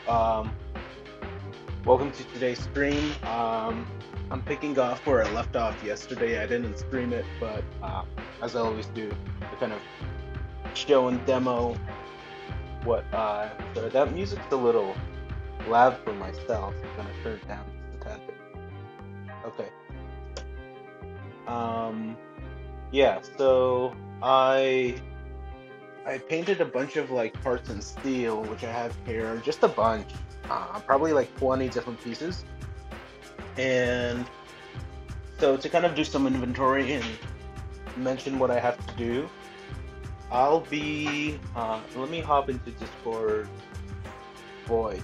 Welcome to today's stream. I'm picking off where I left off yesterday. I didn't stream it, but as I always do, I kind of show and demo what. Sorry, that music's a little loud for myself. I'm gonna turn it down just a tad bit. Okay. Yeah. So I painted a bunch of like parts in steel, which I have here, just a bunch, probably like 20 different pieces. And so to kind of do some inventory and mention what I have to do, let me hop into Discord voice.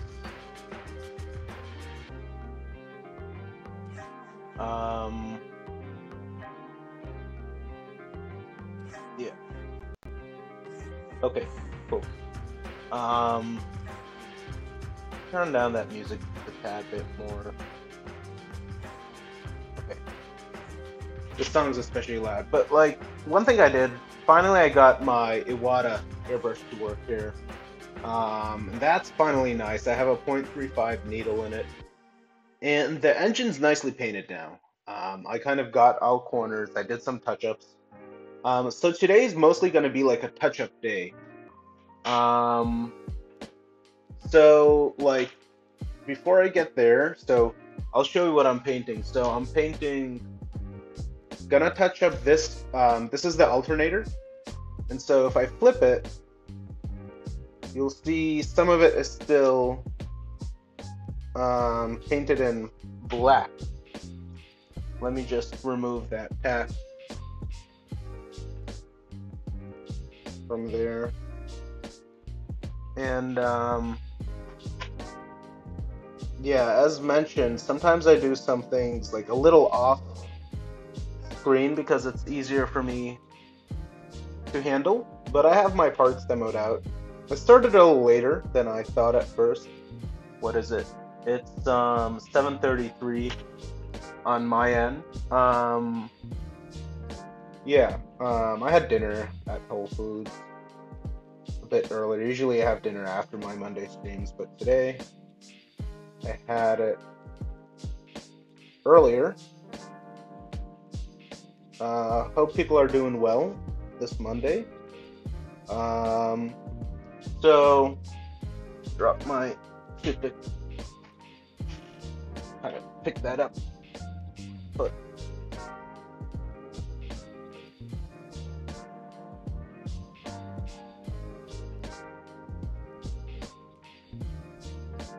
Yeah. Okay, cool. Turn down that music just a tad bit more. Okay. This song's especially loud, but like one thing I did, finally I got my Iwata airbrush to work here. And that's finally nice. I have a .35 needle in it, and the engine's nicely painted now. I kind of got all corners. I did some touch-ups. So today's mostly going to be like a touch-up day. So like before I get there, so I'll show you what I'm painting. So I'm gonna touch up this. This is the alternator, and so if I flip it, you'll see some of it is still painted in black. Let me just remove that tack from there. And yeah, as mentioned, sometimes I do some things like a little off screen because it's easier for me to handle, but I have my parts demoed out. I started a little later than I thought at first. What is it? It's 7:33 on my end. Yeah, I had dinner at Whole Foods a bit earlier. Usually I have dinner after my Monday streams, but today I had it earlier. Hope people are doing well this Monday. So drop my toothpick. Kind of pick that up, but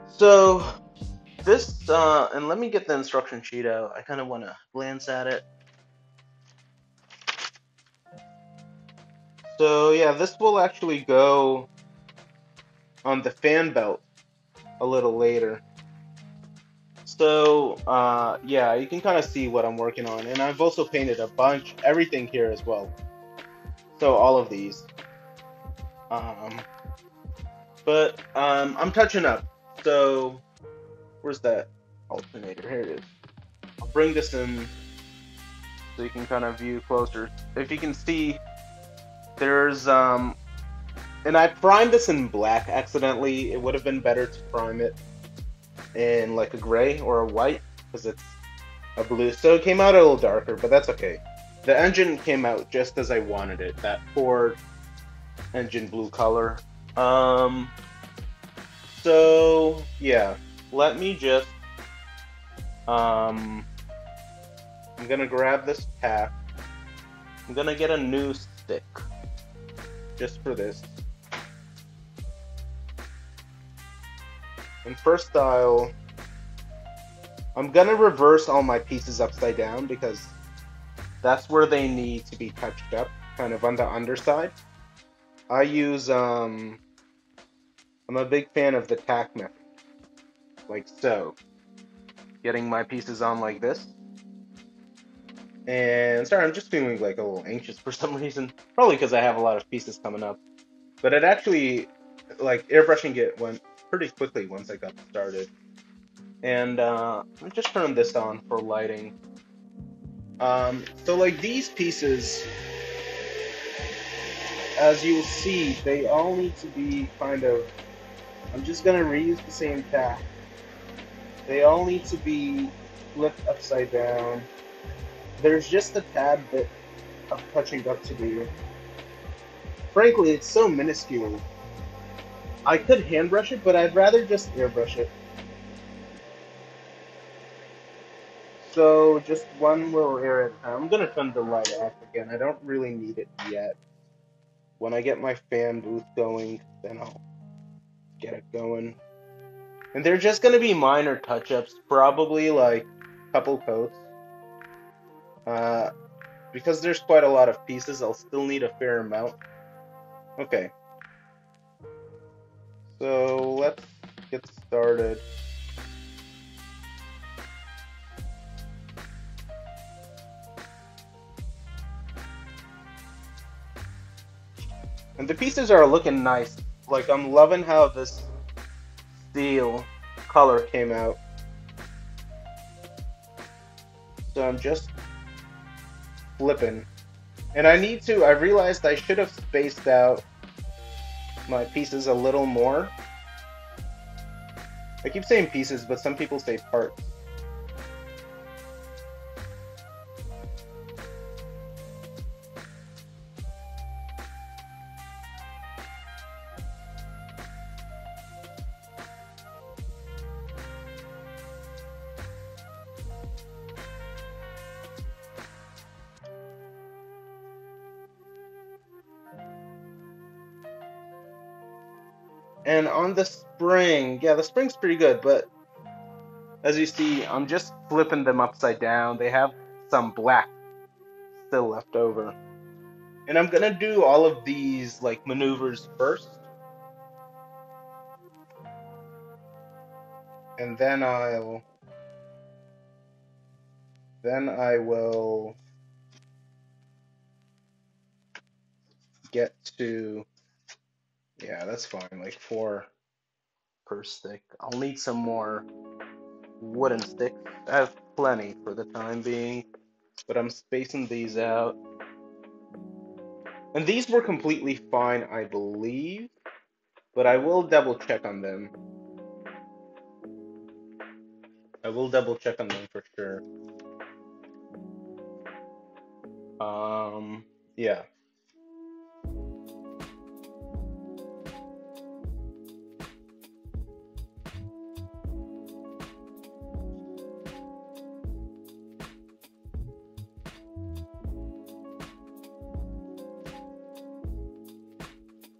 so this and let me get the instruction sheet out. I kind of want to glance at it. So yeah, this will actually go on the fan belt a little later. So yeah, you can kind of see what I'm working on, and I've also painted a bunch, everything here as well. So all of these. But I'm touching up. So where's that alternator? Here it is. I'll bring this in so you can kind of view closer. If you can see, there's and I primed this in black accidentally. It would have been better to prime it in like a gray or a white because it's a blue. So it came out a little darker, but that's okay. The engine came out just as I wanted it, that Ford engine blue color. So yeah, let me just I'm gonna grab this tack. I'm gonna get a new stick just for this. And first I'm gonna reverse all my pieces upside down because that's where they need to be touched up, kind of on the underside. I use I'm a big fan of the tack method, like so. Getting my pieces on like this. And sorry, I'm just feeling like a little anxious for some reason. Probably because I have a lot of pieces coming up. But it actually, like, airbrushing it went pretty quickly once I got started. And let me just turn this on for lighting. So like these pieces, as you'll see, they all need to be kind of I'm just gonna reuse the same tab. They all need to be flipped upside down. There's just a tad bit of touching up to do. Frankly, it's so minuscule. I could hand brush it, but I'd rather just airbrush it. So just one little area at a time. I'm gonna turn the light off again. I don't really need it yet. When I get my fan booth going, then I'll get it going. And they're just gonna be minor touch-ups, probably like a couple coats. Because there's quite a lot of pieces, I'll still need a fair amount. Okay. So let's get started. And the pieces are looking nice. Like, I'm loving how this steel color came out. So I'm just flipping. And I realized I should have spaced out my pieces a little more. I keep saying pieces, but some people say parts. And on the spring, yeah, the spring's pretty good, but as you see, I'm just flipping them upside down. They have some black still left over. And I'm gonna do all of these like maneuvers first. And then I will get to, yeah, that's fine, like 4 per stick. I'll need some more wooden sticks. I have plenty for the time being, but I'm spacing these out. And these were completely fine, I believe, but I will double check on them. I will double check on them for sure. Yeah.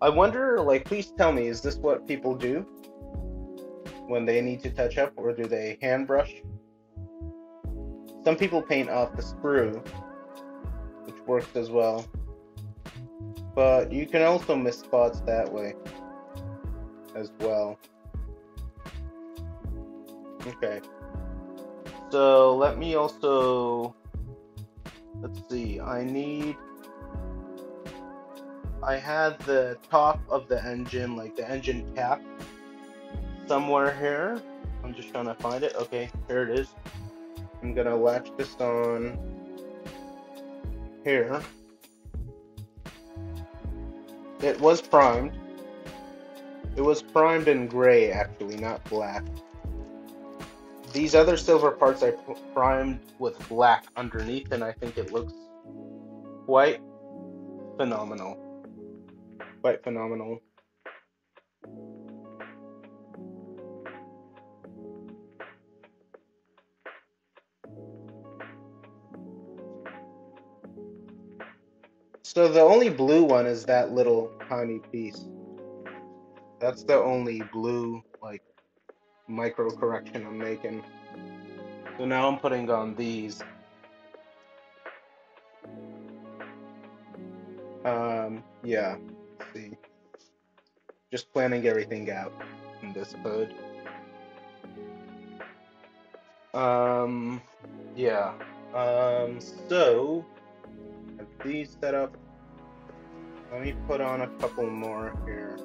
I wonder, like, please tell me, is this what people do when they need to touch up, or do they hand brush? Some people paint off the screw, which works as well. But you can also miss spots that way as well. Okay. So let me also, let's see, I had the top of the engine, like the engine cap, somewhere here. I'm just trying to find it. Okay, here it is. I'm gonna latch this on here. It was primed. It was primed in gray, actually, not black. These other silver parts I primed with black underneath, and I think it looks quite phenomenal. Quite phenomenal. So the only blue one is that little tiny piece. That's the only blue, like, micro correction I'm making. So now I'm putting on these. Yeah, let's see. Just planning everything out in this code. Yeah. So, have these set up. Let me put on a couple more here.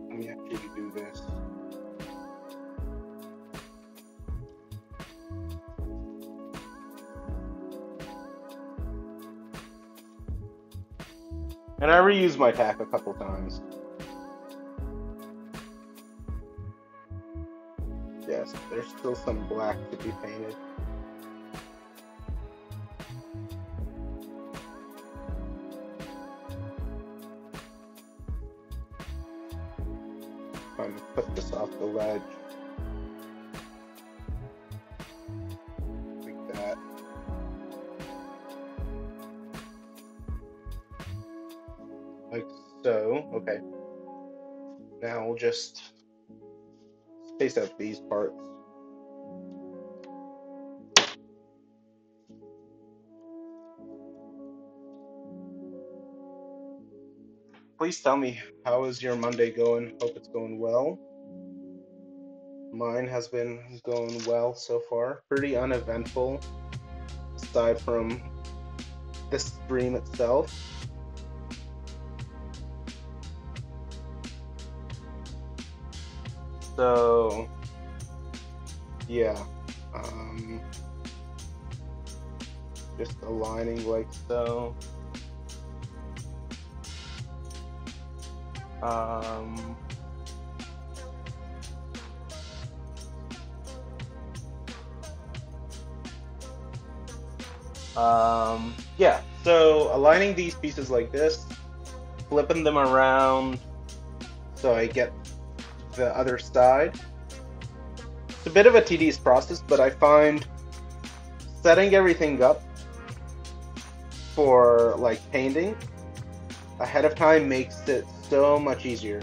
Let me actually do this. And I reused my tack a couple times. Yes, there's still some black to be painted. I'm gonna put this off the ledge. Like that. Like so. Okay. Now we'll just space out these parts. Please tell me, how is your Monday going? Hope it's going well. Mine has been going well so far. Pretty uneventful, aside from the stream itself. So, yeah. Just aligning like so. Yeah, so aligning these pieces like this, flipping them around so I get the other side. It's a bit of a tedious process, but I find setting everything up for like painting ahead of time makes it so much easier.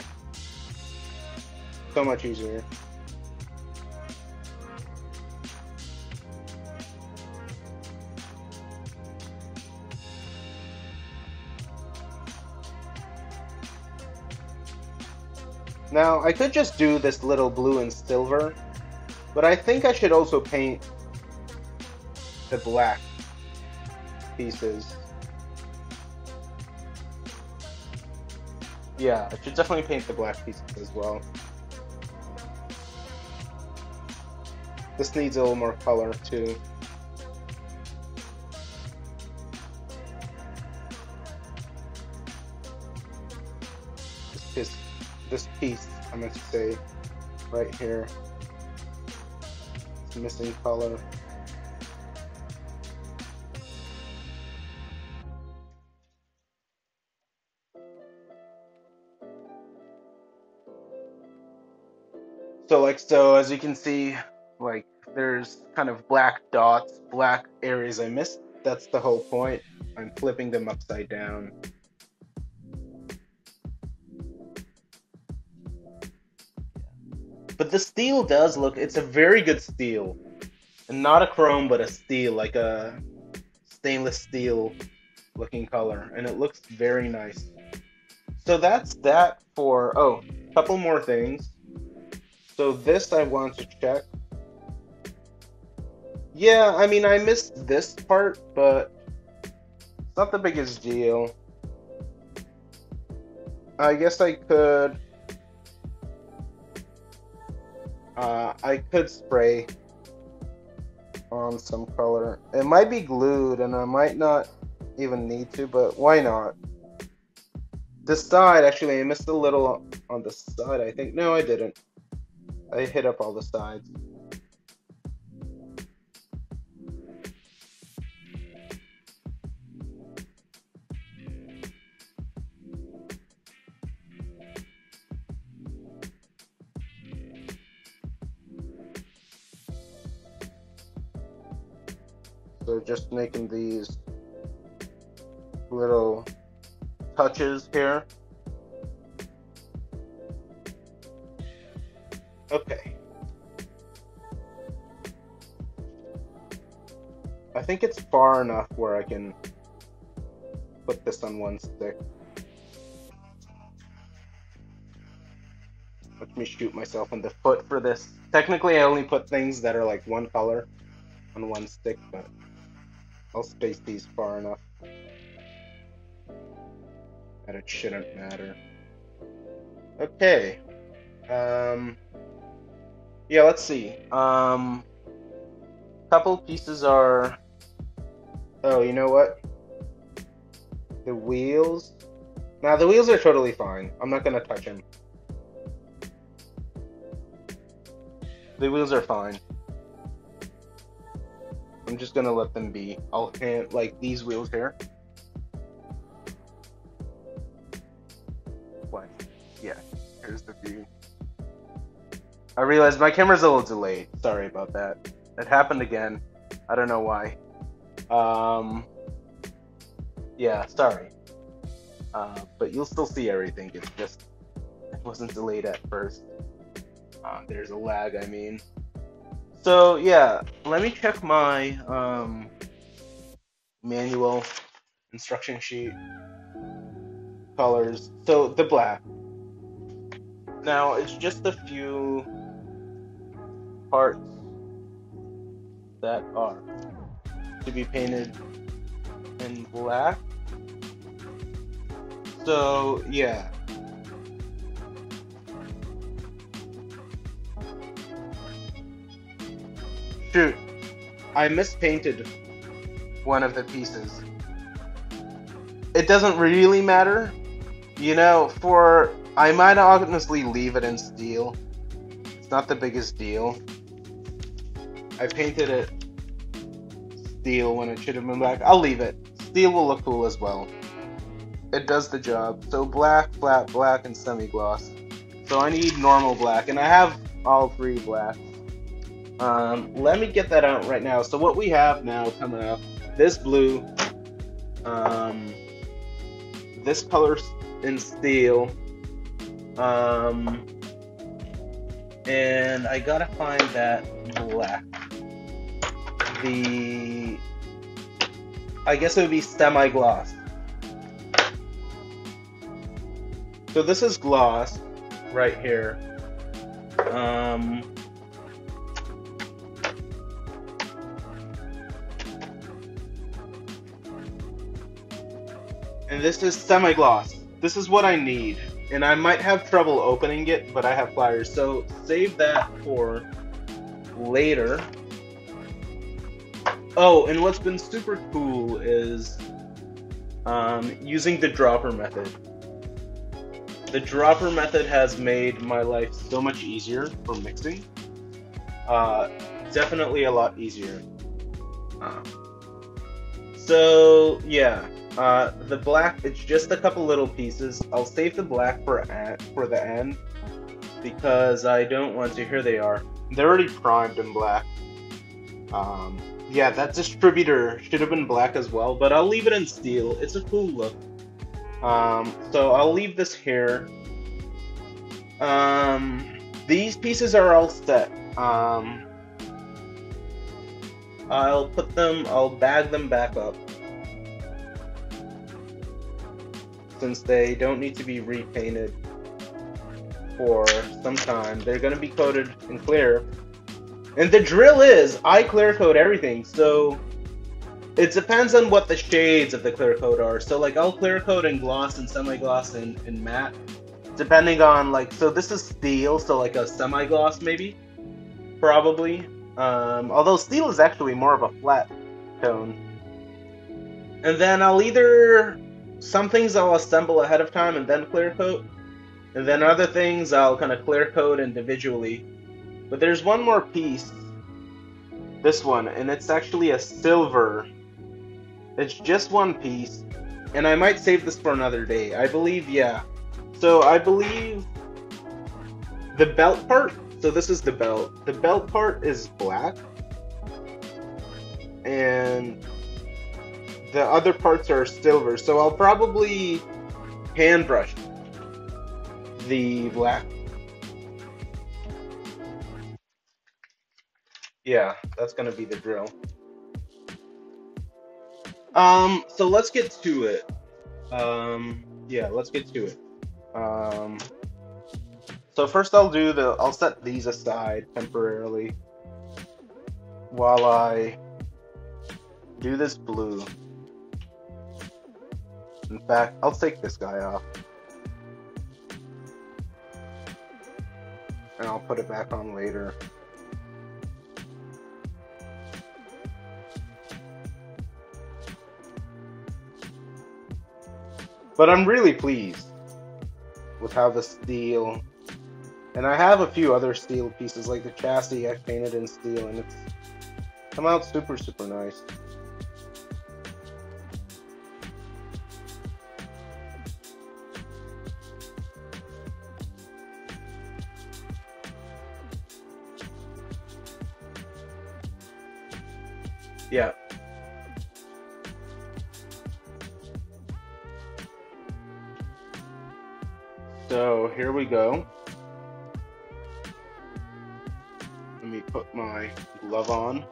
So much easier. Now, I could just do this little blue and silver, but I think I should also paint the black pieces. Yeah, I should definitely paint the black pieces as well. This needs a little more color too. This piece, I meant to say, right here, it's missing color. So as you can see, like there's kind of black dots, black areas I missed. That's the whole point. I'm flipping them upside down. But the steel does look, it's a very good steel. And not a chrome, but a steel, like a stainless steel looking color. And it looks very nice. So that's that for, oh, a couple more things. So this I want to check. Yeah, I mean, I missed this part, but it's not the biggest deal. I guess I could spray on some color. It might be glued and I might not even need to, but why not? This side, actually, I missed a little on the side, I think. No, I didn't. I hit up all the sides. So just making these little touches here. Okay. I think it's far enough where I can put this on one stick. Let me shoot myself in the foot for this. Technically, I only put things that are like one color on one stick, but I'll space these far enough that it shouldn't matter. Okay. Yeah, let's see. Couple pieces are... Oh, you know what? The wheels Now the wheels are totally fine. I'm not gonna touch them. The wheels are fine. I'm just gonna let them be. I'll hand like these wheels here. What? Yeah. Here's the view. I realized my camera's a little delayed. Sorry about that. It happened again. I don't know why. Yeah, sorry. But you'll still see everything. It's just it wasn't delayed at first. There's a lag, I mean. So yeah, let me check my manual instruction sheet. Colors. So the black. Now it's just a few parts that are to be painted in black. So yeah. Shoot, I mispainted one of the pieces. It doesn't really matter. You know, I might honestly leave it in steel. It's not the biggest deal. I painted it steel when it should have been black. I'll leave it. Steel will look cool as well. It does the job. So black, flat black, and semi-gloss. So I need normal black, and I have all three blacks. Let me get that out right now. So what we have now coming up, this blue, this color in steel, and I gotta find that black. I guess it would be semi-gloss. So this is gloss right here. And this is semi-gloss. This is what I need. And I might have trouble opening it, but I have pliers. So save that for later. Oh, and what's been super cool is using the dropper method. The dropper method has made my life so much easier for mixing. Definitely a lot easier. So yeah, the black, it's just a couple little pieces. I'll save the black for the end because I don't want to. Here they are. They're already primed in black. Yeah, that distributor should have been black as well, but I'll leave it in steel. It's a cool look. So I'll leave this here. These pieces are all set. I'll bag them back up. Since they don't need to be repainted for some time. They're gonna be coated in clear. And the drill is, I clear coat everything, so it depends on what the shades of the clear coat are. So like I'll clear coat in gloss and semi-gloss and matte. Depending on like, so this is steel, so like a semi-gloss maybe, probably. Although steel is actually more of a flat tone. And then some things I'll assemble ahead of time and then clear coat. And then other things I'll kind of clear coat individually. But there's one more piece, this one, and it's actually a silver. It's just one piece, and I might save this for another day. I believe, yeah. So I believe the belt part, so this is the belt. The belt part is black, and the other parts are silver. So I'll probably hand brush the black. Yeah, that's gonna be the drill. So let's get to it. Yeah, let's get to it. So first I'll set these aside temporarily while I do this blue. In fact, I'll take this guy off. And I'll put it back on later. But I'm really pleased with how the steel, and I have a few other steel pieces, like the chassis I painted in steel, and it's come out super, super nice. Yeah. So here we go. Let me put my glove on.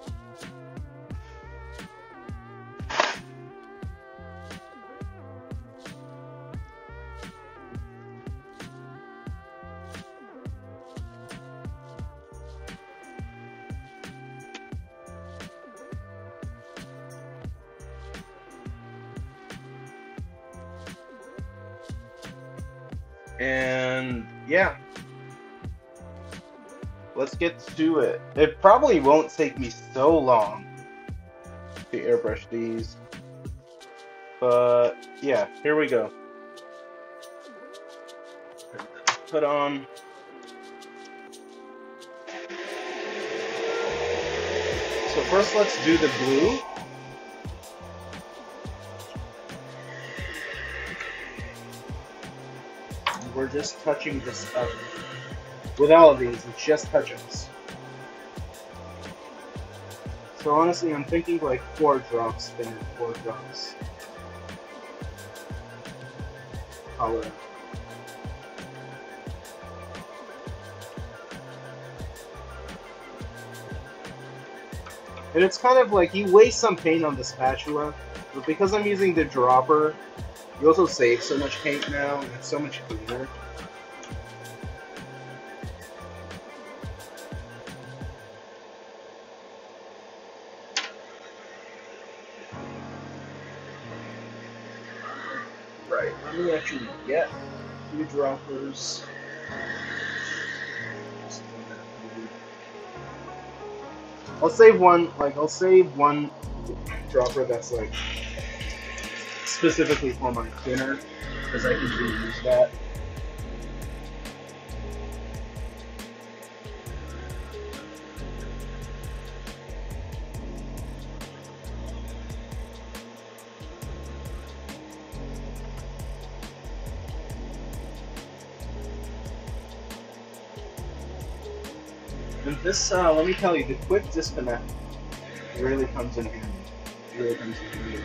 And yeah, let's get to it. It probably won't take me so long to airbrush these, but yeah, here we go. Put on. So first let's do the glue. We're just touching this up. With all of these, it's just touch-ups. So honestly, I'm thinking like 4 drops, then 4 drops. Color. And it's kind of like you waste some paint on the spatula, but because I'm using the dropper, you also save so much paint now, and it's so much cleaner. Right, let me actually get 2 droppers. I'll save one dropper that's like specifically for my thinner, because I can reuse that. And this, let me tell you, the quick disconnect really comes in handy. It really comes in handy.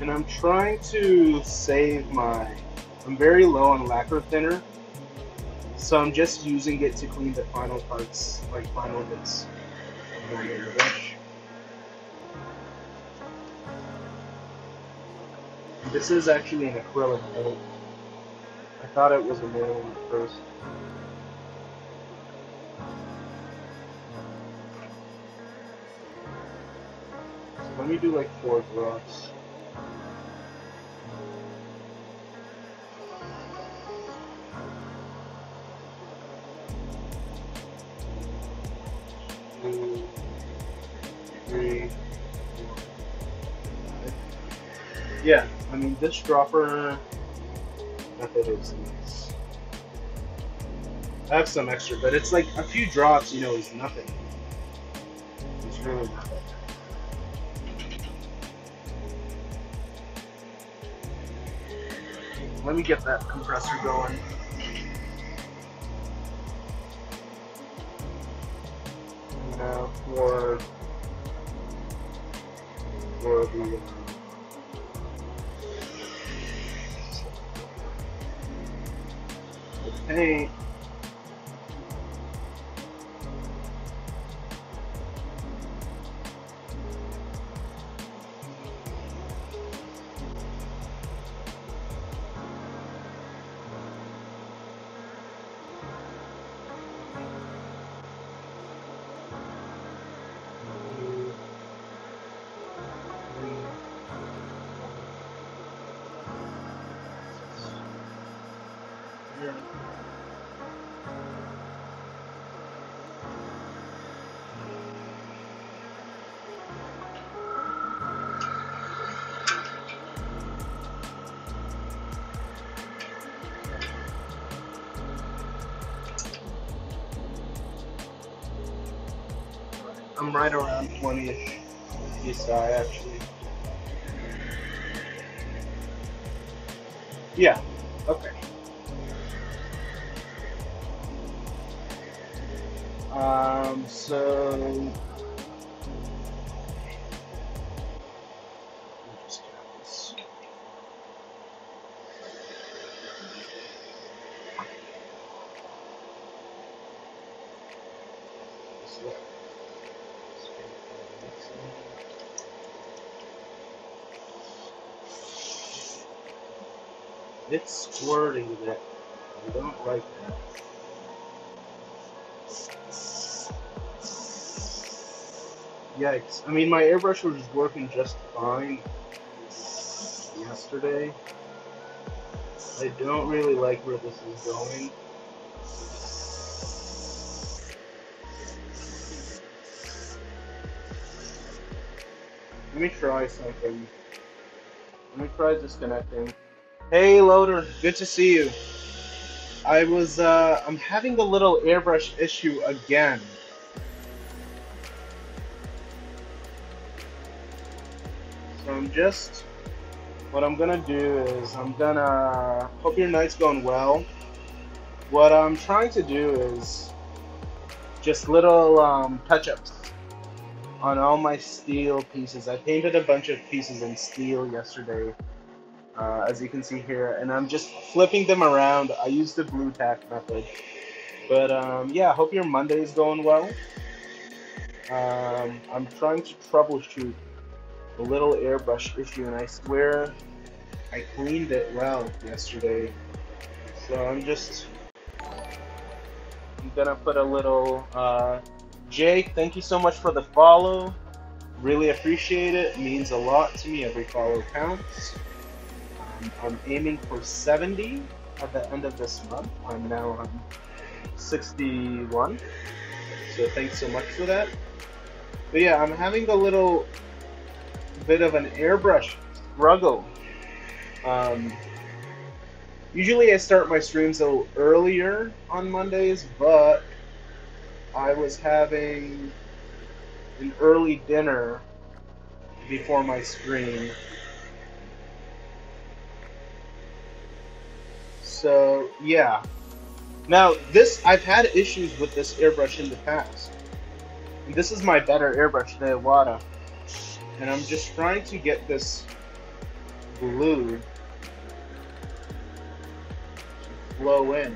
And I'm trying to save I'm very low on lacquer thinner, so I'm just using it to clean the final parts, like final bits of my airbrush. This is actually an acrylic paint. I thought it was a manual one at first. So let me do like 4 drops. Yeah, I mean, this dropper method is nice. I have some extra, but it's like a few drops, you know, is nothing. It's really nothing. Let me get that compressor going. Now for the paint. I'm right around 20-ish PSI actually. Yeah. Okay. So let me just grab this. It's squirting a bit. I don't like that. Yikes. I mean, my airbrush was working just fine yesterday. I don't really like where this is going. Let me try something. Let me try disconnecting. Hey, Loader, good to see you. I'm having a little airbrush issue again. So what I'm gonna do is hope your night's going well. What I'm trying to do is just little touch-ups on all my steel pieces. I painted a bunch of pieces in steel yesterday, as you can see here, and I'm just flipping them around. I used the blue tack method. But yeah, hope your Monday is going well. I'm trying to troubleshoot a little airbrush issue, and I swear I cleaned it well yesterday. So I'm gonna put a little. Jake, thank you so much for the follow. Really appreciate it. It means a lot to me. Every follow counts. I'm aiming for 70 at the end of this month. I'm now on 61. So thanks so much for that. But yeah, I'm having a little bit of an airbrush struggle. Usually I start my streams a little earlier on Mondays, but I was having an early dinner before my stream. So yeah. Now I've had issues with this airbrush in the past. And this is my better airbrush, the Iwata. And I'm just trying to get this glue to flow in.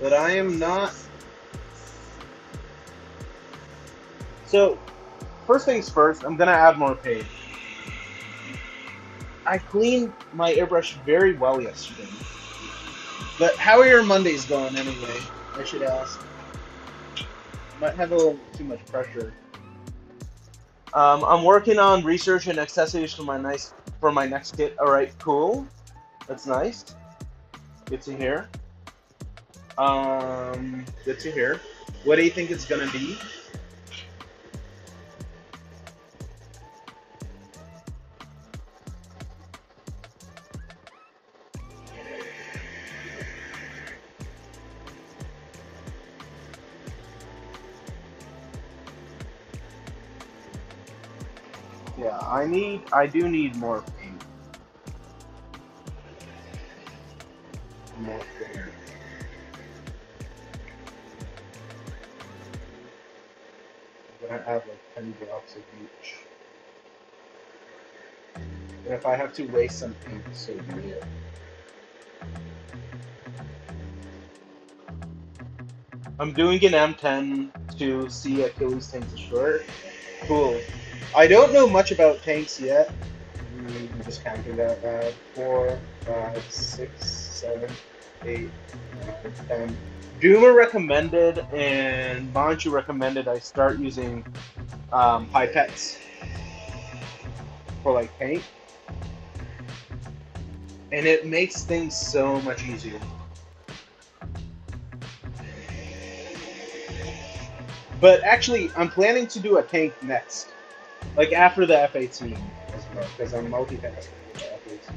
But I am not. So, first things first, I'm gonna add more paint. I cleaned my airbrush very well yesterday. But how are your Mondays going anyway? I should ask. Might have a little too much pressure. I'm working on research and accessories for my next kit. All right, cool. That's nice. Good to hear. Good to hear. What do you think it's gonna be? Yeah, I do need more paint. More paint. I'm gonna add like 10 drops of each. And if I have to waste some paint, so be it. I'm doing an M10 to see Achilles tanks ashore. Cool. I don't know much about tanks yet. I'm just counting out loud. 4, 5, 6, 7, 8, 9, 10. Doomer recommended and Manchu recommended I start using pipettes for like paint. And it makes things so much easier. But actually, I'm planning to do a tank next. Like after the F-18 as well, because I'm multitasking with the F-18.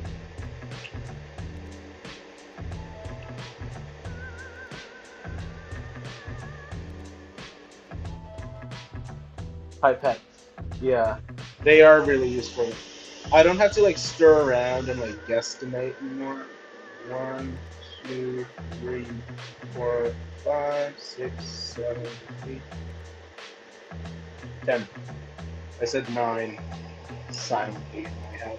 Pipettes. Yeah, they are really useful. I don't have to like stir around and like guesstimate anymore. 1, 2, 3, 4, 5, 6, 7, 8, 10. I said 9 silently in my head.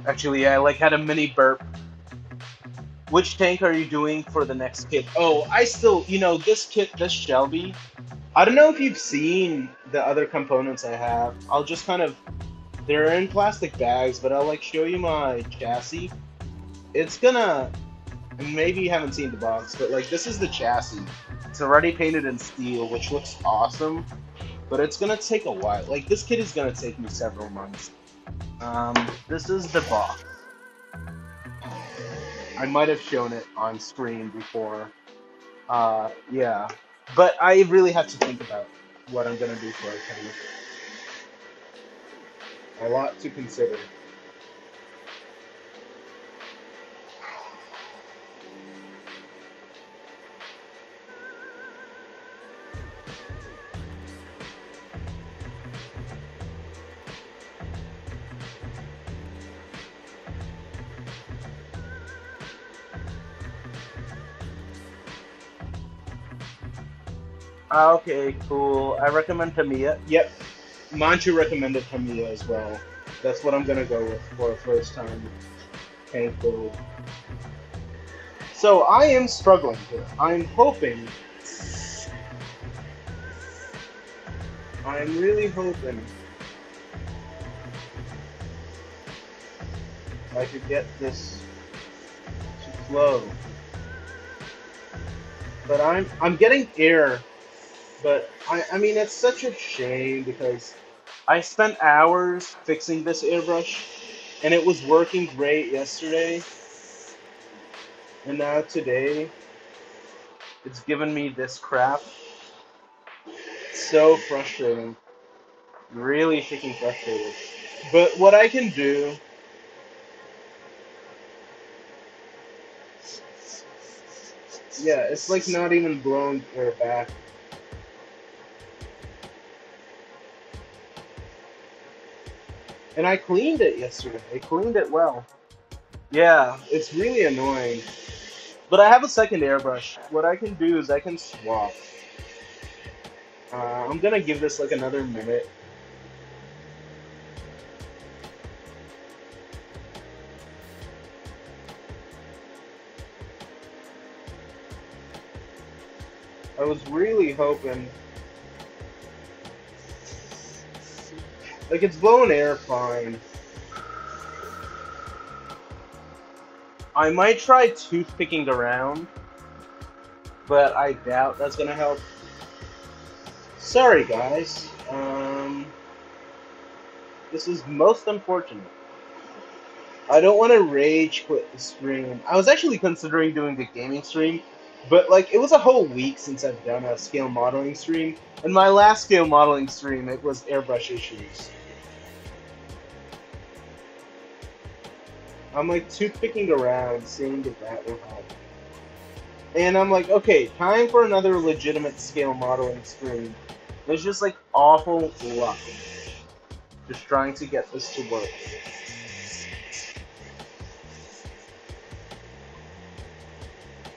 Actually, I like had a mini burp. Which tank are you doing for the next kit? Oh, I still, this kit, this Shelby. I don't know if you've seen the other components I have. I'll just kind of, they're in plastic bags, but I'll like show you my chassis. It's gonna, maybe you haven't seen the box, but like this is the chassis. It's already painted in steel, which looks awesome, but it's gonna take a while. Like this kit is gonna take me several months. This is the box. I might have shown it on screen before. Yeah. But I really have to think about what I'm gonna do for a tank. A lot to consider. Okay, cool. I recommend Tamiya. Yep. Manchu recommended Tamiya as well. That's what I'm gonna go with for a first time tank build. So I am struggling here. I'm really hoping I could get this to flow. But I'm getting air. But I mean it's such a shame because I spent hours fixing this airbrush and it was working great yesterday. And now today it's given me this crap. It's so frustrating. Really freaking frustrated. But what I can do, yeah, it's like not even blown air back. And I cleaned it yesterday. I cleaned it well. Yeah, it's really annoying. But I have a second airbrush. What I can do is I can swap. I'm gonna give this like another minute. I was really hoping. Like, it's blowing air fine. I might try toothpicking around, but I doubt that's gonna help. Sorry, guys. This is most unfortunate. I don't want to rage quit the stream. I was actually considering doing the gaming stream, but like it was a whole week since I've done a scale modeling stream, and my last scale modeling stream it was airbrush issues. I'm like toothpicking around, seeing if that will help. And I'm like, okay, time for another legitimate scale modeling stream. It's just like awful luck. Just trying to get this to work.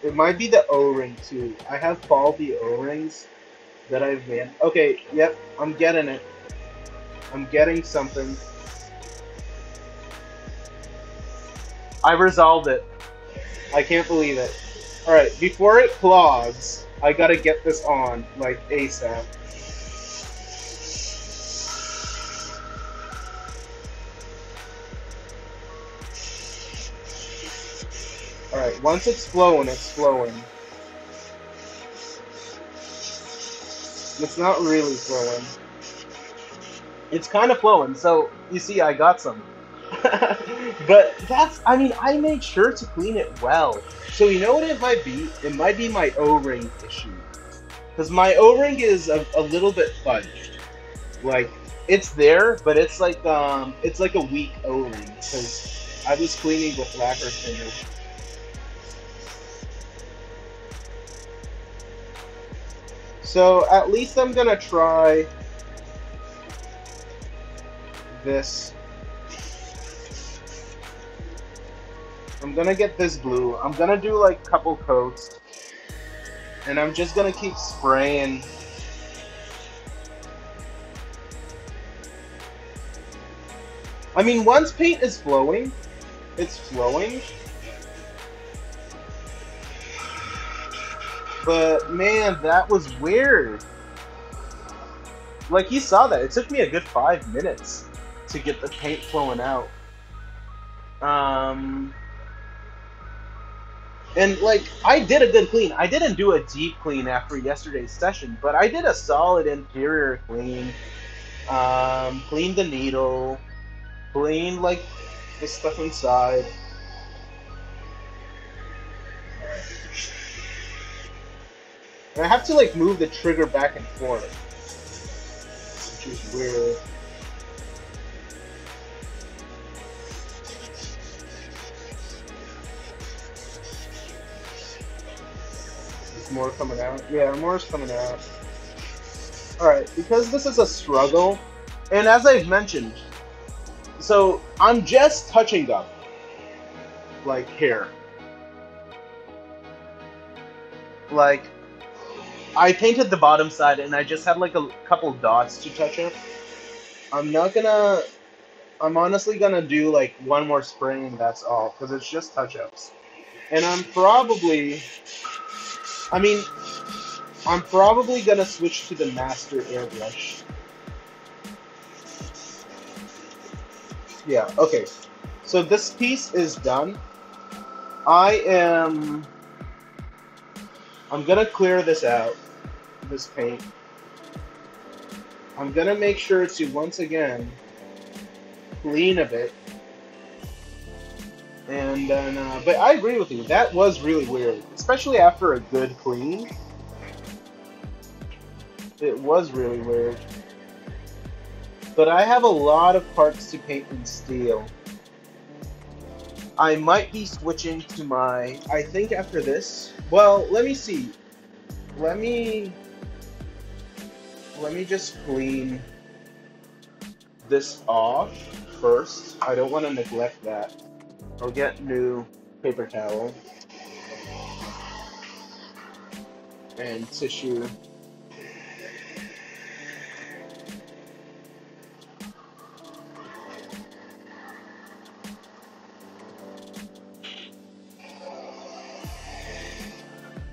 It might be the O-ring too. I have faulty O-rings that I've made. Okay, yep, I'm getting it. I'm getting something. I resolved it. I can't believe it. Alright, before it clogs, I gotta get this on, like, ASAP. Alright, once it's flowing, it's flowing. It's not really flowing. It's kind of flowing, so, you see, I got some. But that's, I mean, I made sure to clean it well. So you know what it might be? It might be my O-ring issue. Because my O-ring is a little bit fudged. Like, it's there, but it's like a weak O-ring. Because I was cleaning with lacquer finish. So at least I'm gonna try this. I'm gonna get this blue. I'm gonna do like a couple coats. And I'm just gonna keep spraying. I mean, once paint is flowing, it's flowing. But man, that was weird. Like, you saw that. It took me a good 5 minutes to get the paint flowing out. And like, I did a good clean. I didn't do a deep clean after yesterday's session, but I did a solid interior clean. Cleaned the needle, cleaned like the stuff inside. And I have to like move the trigger back and forth, which is weird. Is more coming out? Yeah, more is coming out. Alright, because this is a struggle, and as I've mentioned, so I'm just touching up, like here. Like, I painted the bottom side and I just had like a couple dots to touch up. I'm honestly gonna do like one more spray and that's all, because it's just touch-ups. And I'm probably gonna switch to the master airbrush. Yeah, okay. So this piece is done. I'm gonna clear this out, this paint. I'm gonna make sure to once again clean a bit. And then, but I agree with you, that was really weird, especially after a good clean. It was really weird. But I have a lot of parts to paint in steel. I might be switching to my, I think after this, well, let me see. Let me just clean this off first. I don't want to neglect that. I'll get new paper towel and tissue.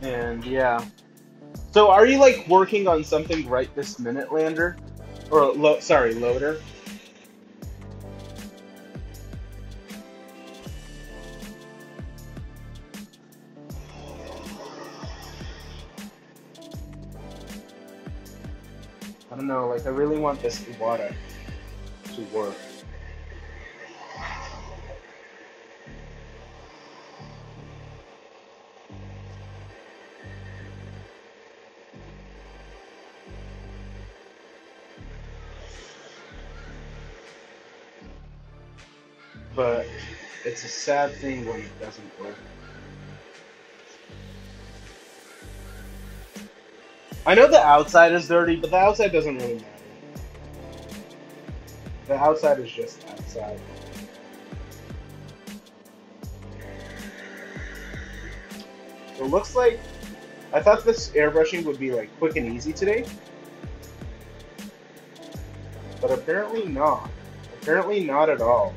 And yeah. So are you like working on something right this minute, Lander? Or Loader? I don't know, like I really want this water to work. But it's a sad thing when it doesn't work. I know the outside is dirty, but the outside doesn't really matter. The outside is just outside. It looks like, I thought this airbrushing would be like quick and easy today. But apparently not. Apparently not at all.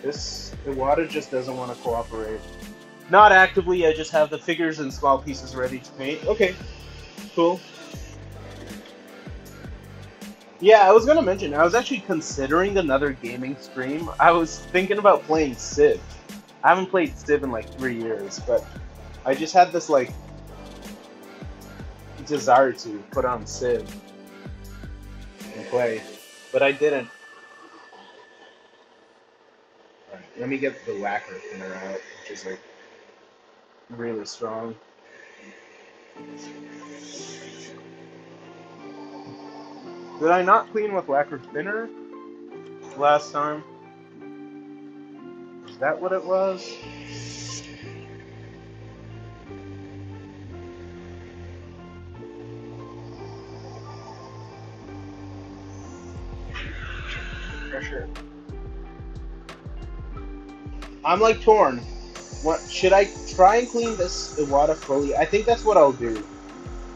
The water just doesn't want to cooperate. Not actively, I just have the figures and small pieces ready to paint. Okay, cool. Yeah, I was gonna mention, I was actually considering another gaming stream. I was thinking about playing Civ. I haven't played Civ in like 3 years, but I just had this like desire to put on Civ and play, but I didn't. Alright, let me get the lacquer thinner out, which is like really strong. Did I not clean with lacquer thinner last time? Is that what it was? Pressure. I'm like torn. What should I try and clean this Iwata fully? I think that's what I'll do.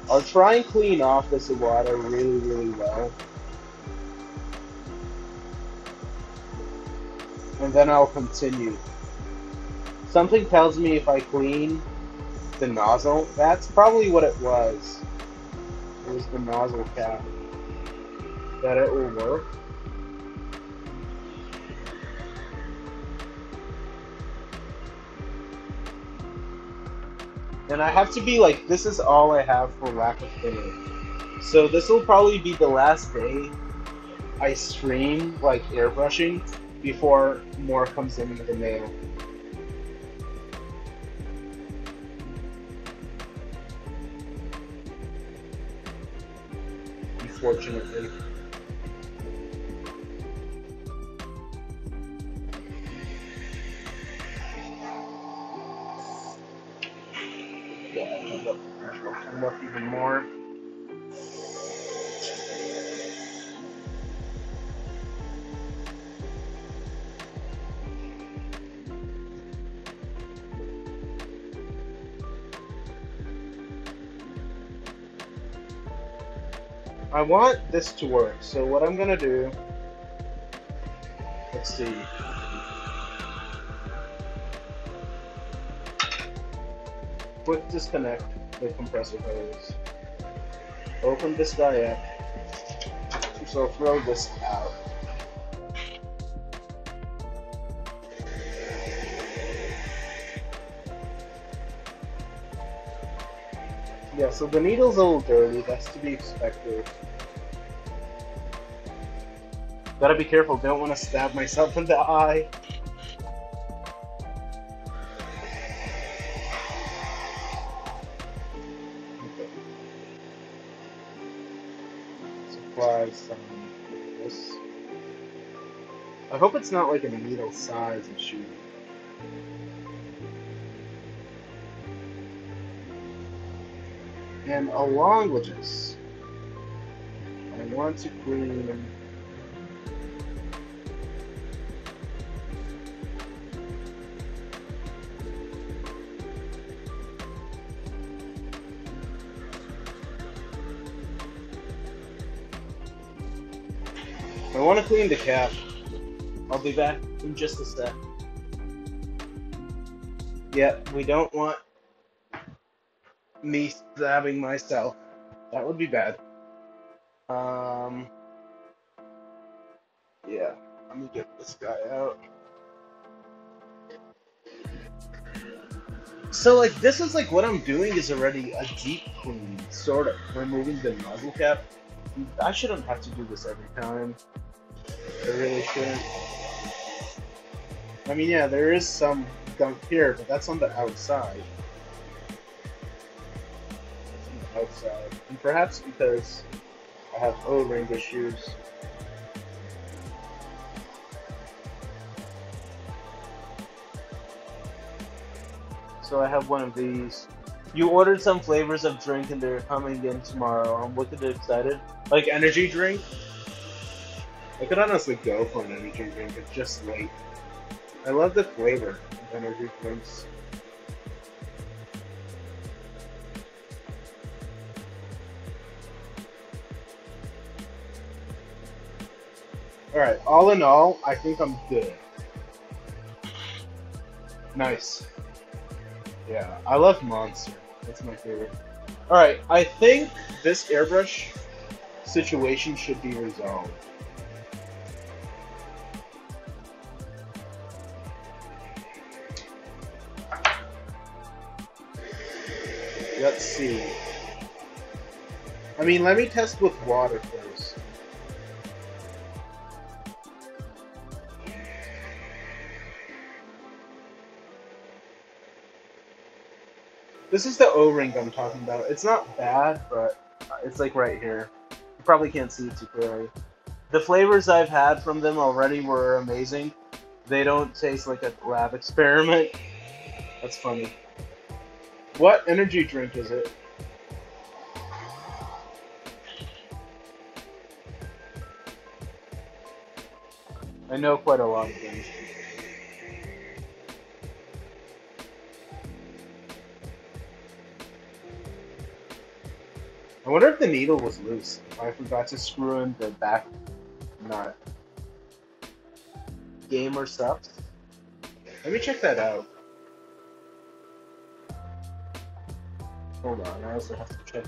I'll try and clean off this Iwata really, really well. And then I'll continue. Something tells me if I clean the nozzle, that's probably what it was. It was the nozzle cap. That it will work. And I have to be like, this is all I have for lack of thinner. So this will probably be the last day I stream like airbrushing before more comes in the mail. Unfortunately. Yeah, come up even more. I want this to work, so what I'm gonna do, let's see. Quick disconnect the compressor hose. Open this guy up. So throw this out. Yeah, so the needle's a little dirty, that's to be expected. Gotta be careful, don't want to stab myself in the eye. Okay. Supply some of this. I hope it's not like a needle size issue. And along with this, I want to clean the cap. I'll be back in just a sec. Yeah, we don't want me stabbing myself. That would be bad. Yeah, let me get this guy out. So like this is like what I'm doing is already a deep clean, sort of removing the nozzle cap. I shouldn't have to do this every time. I really shouldn't. I mean, yeah, there is some gunk here, but that's on the outside. That's on the outside. And perhaps because I have O-ring issues. So I have one of these. You ordered some flavors of drink and they're coming in tomorrow. I'm wicked excited. Like energy drink? I could honestly go for an energy drink. It's just late. I love the flavor of energy drinks. Alright, all in all, I think I'm good. Nice. Yeah, I love Monster. That's my favorite. Alright, I think this airbrush situation should be resolved. Let's see. I mean, let me test with water first. This is the O-ring I'm talking about. It's not bad, but it's like right here. You probably can't see it too clearly. The flavors I've had from them already were amazing. They don't taste like a lab experiment. That's funny. What energy drink is it? I know quite a lot of things. I wonder if the needle was loose. I forgot to screw in the back nut. Gamer subs. Let me check that out. Hold on, I also have to check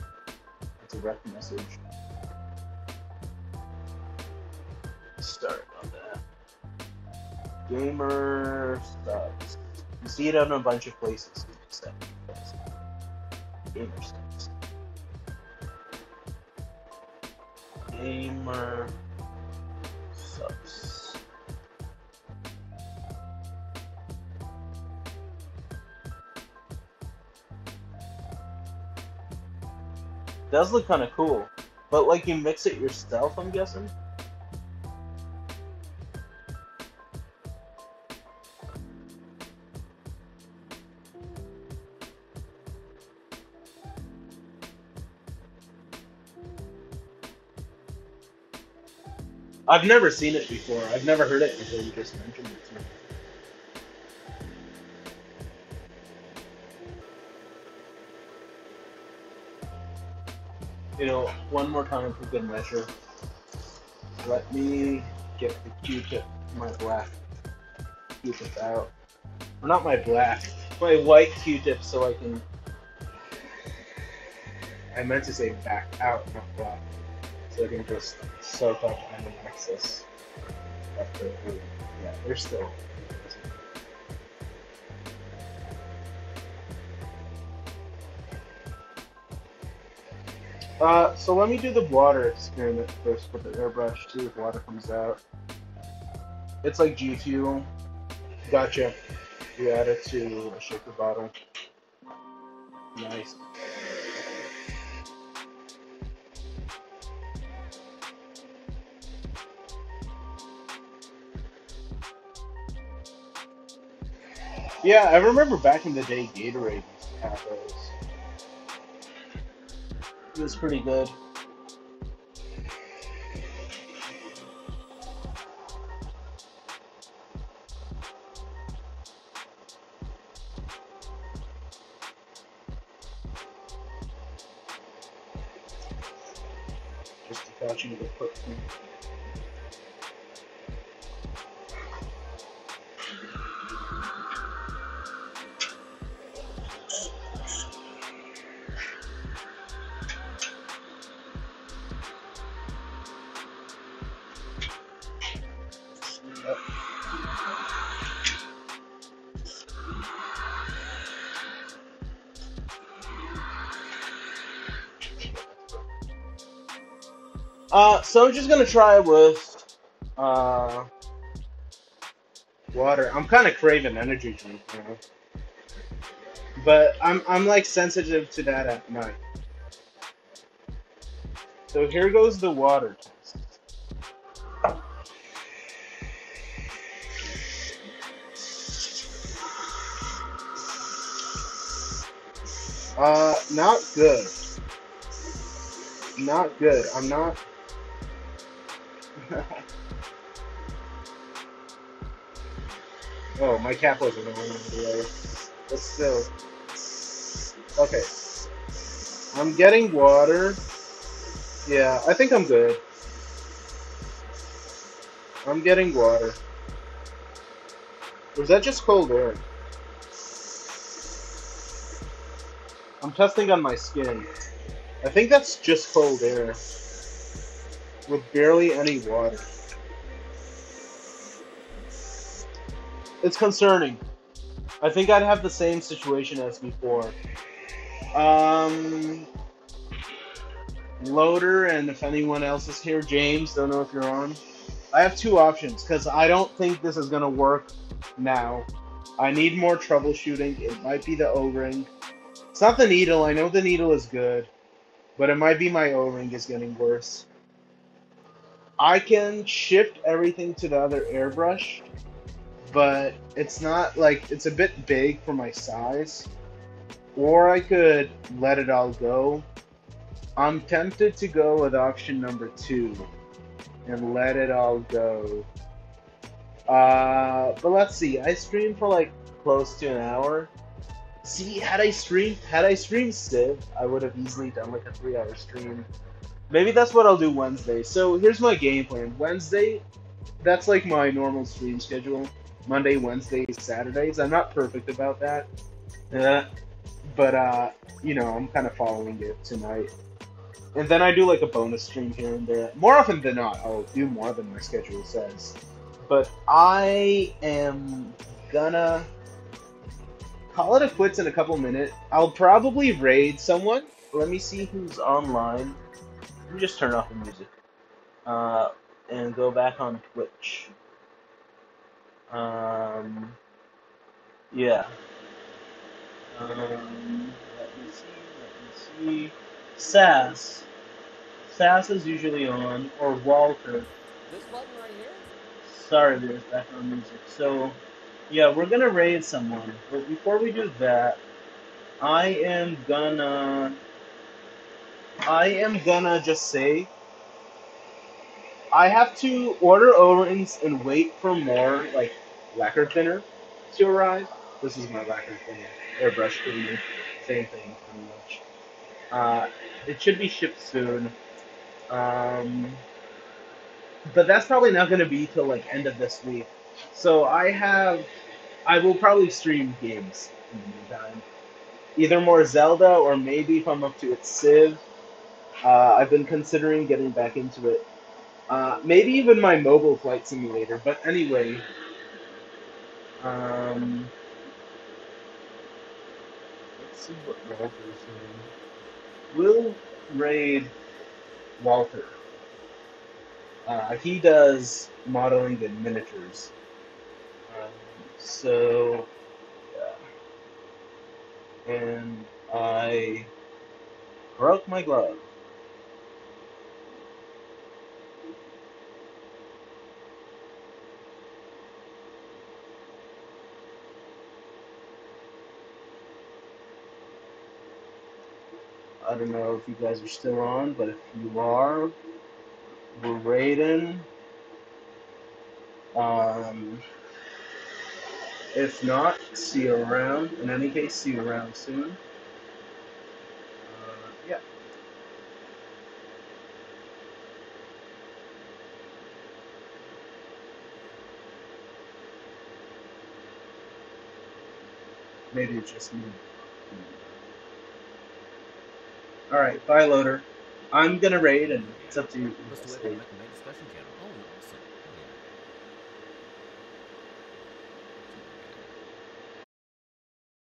the direct message. Sorry about that. Gamer subs. You see it on a bunch of places. Gamer subs. Gamer subs. Does look kind of cool, but like you mix it yourself, I'm guessing. I've never seen it before. I've never heard it until you just mentioned it to me. You know, one more time for good measure. Let me get the Q-tip, my black Q-tip out. Or not my black, my white Q-tip, so I can. I meant to say back out, not black. So I can just soak up any excess after. Yeah, they're still. So let me do the water experiment first with the airbrush, see if water comes out. It's like G2. Gotcha. You add it to a shaker bottle. Nice. Yeah, I remember back in the day Gatorade used to have those. It was pretty good. Just attaching the quick thing. So I'm just gonna try with water. I'm kind of craving energy drink now, but I'm like sensitive to that at night. So here goes the water test. Not good. Not good. I'm not. Oh, my cap wasn't on anyway. But still. Okay. I'm getting water. Yeah, I think I'm good. I'm getting water. Or is that just cold air? I'm testing on my skin. I think that's just cold air. With barely any water. It's concerning. I think I'd have the same situation as before. Loader, and if anyone else is here, James, don't know if you're on. I have two options, because I don't think this is going to work now. I need more troubleshooting. It might be the O-ring. It's not the needle. I know the needle is good. But it might be my O-ring is getting worse. I can shift everything to the other airbrush, but it's not like, it's a bit big for my size. Or I could let it all go. I'm tempted to go with option number 2 and let it all go. But let's see. I streamed for like close to an hour, See, had I streamed Civ, I would have easily done like a 3-hour stream. Maybe that's what I'll do Wednesday. So here's my game plan. Wednesday, that's like my normal stream schedule. Monday, Wednesdays, Saturdays. I'm not perfect about that. Uh, but you know, I'm kind of following it tonight. And then I do like a bonus stream here and there. More often than not, I'll do more than my schedule says. But I am gonna call it a quits in a couple minutes. I'll probably raid someone. Let me see who's online. Let me just turn off the music. And go back on Twitch. Yeah. Let me see. Sass. Sass is usually on, or Walter. This button right here? Sorry, there's background music. So, yeah, we're gonna raid someone. But before we do that, I am gonna just say I have to order O-rings and wait for more like lacquer thinner to arrive. This is my lacquer thinner, airbrush cleaner, same thing pretty much. It should be shipped soon. Um, but that's probably not going to be till like end of this week. So I will probably stream games in the meantime. Either more Zelda or maybe if I'm up to it, Civ. I've been considering getting back into it. Maybe even my mobile flight simulator. But anyway, let's see what Walter's doing. We'll raid Walter. He does modeling and miniatures. So, yeah. And I broke my glove. I don't know if you guys are still on, but if you are, we're raiding. If not, see you around. In any case, see you around soon. Yeah. Maybe it's just me. Alright, bye, loader. I'm gonna raid, and it's up to you. Must have went to the Recommend discussion channel. Oh, awesome.